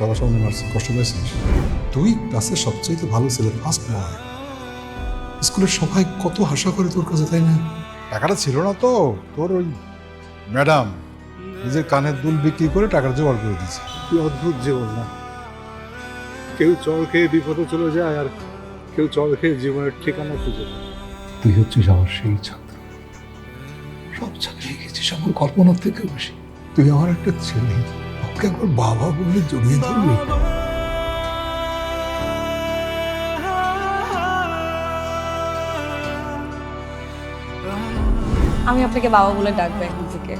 সবার সামনে মারছিস, কষ্ট পেয়েছিস? তুই ক্লাসের সবচেয়ে ভালো ছেলে, ফার্স্ট বয়। স্কুলের সবাই কত আশা করে তোর কাছে, তাই না? টাকাটা ছিল না তো, তোর ওই ম্যাডাম নিজের কানের দুল বিক্রি করে টাকার জোগাড় করে দিয়েছে। কি অদ্ভুত জীবন না! কেউ চড় খেয়ে বিপদে চলে যায়, আর কেউ চড় খেয়ে জীবনের ঠিকানা খুঁজে পায়। তুই হচ্ছিস আমার সেই ছাত্র, সব ছাত্রী গেছিস আমার কল্পনার থেকে বেশি। তুই আমার একটা ছেলে, ওকে একবার বাবা বলে জড়িয়ে ধরবি। আমি আপনাকে বাবা বলে ডাকবো এখন থেকে।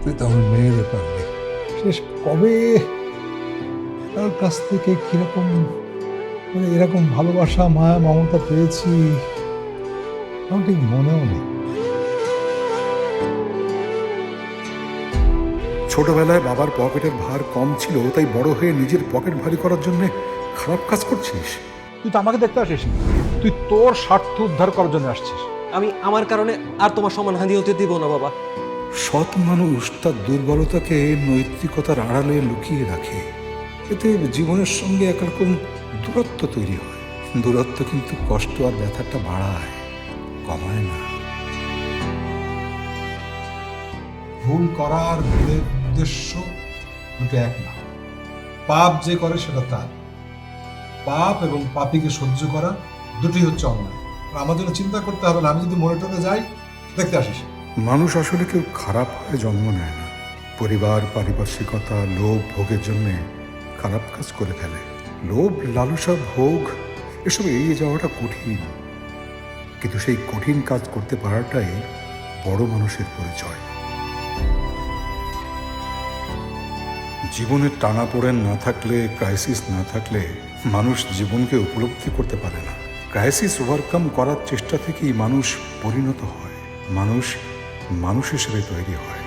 তুই তো আমার মেয়ের পারবি। শেষ কবে তার কাছ থেকে কিরকম মানে এরকম ভালোবাসা, মায়া, মমতা পেয়েছি আমার ঠিক মনেও নেই। ছোটবেলায় বাবার পকেটের ভার কম ছিল, তাই বড় হয়ে নিজের পকেট ভারী করার জন্য খারাপ কাজ করছিস। তুই তো আমাকে দেখতে আসিস, তুই তোর স্বার্থ উদ্ধার করার জন্য আসছিস। আমি আমার কারণে আর তোমার সম্মানহানি হতে দিব না বাবা। সৎ মানুষ তার দুর্বলতাকে নৈতিকতার আড়ালে লুকিয়ে রাখে, এতে জীবনের সঙ্গে একরকম দূরত্ব তৈরি হয়। দূরত্ব কিন্তু কষ্ট আর ব্যথাটা বাড়ায়, কমায় না। ভুল করার ভুলের উদ্দেশ্য দুটো এক না। পাপ যে করে সেটা তার, পাপ এবং পাপীকে সহ্য করা দুটি হচ্ছে অন্যায়। আর আমার জন্য চিন্তা করতে হবে না, আমি যদি মনে টনে যাই দেখতে আসিস। মানুষ আসলে কেউ খারাপ হয়ে জন্ম নেয় না, পরিবার, পারিপার্শ্বিকতা, লোভ, ভোগের জন্যে খারাপ কাজ করে ফেলে। লোভ, লালসা, ভোগ এসব এড়িয়ে যাওয়াটা কঠিন, কিন্তু সেই কঠিন কাজ করতে পারাটাই বড় মানুষের পরিচয়। জীবনের টানাপোড়েন না থাকলে, ক্রাইসিস না থাকলে মানুষ জীবনকে উপলব্ধি করতে পারে না। ক্রাইসিস ওভারকাম করার চেষ্টা থেকেই মানুষ পরিণত হয়, মানুষ মানুষ হিসেবে তৈরি হয়।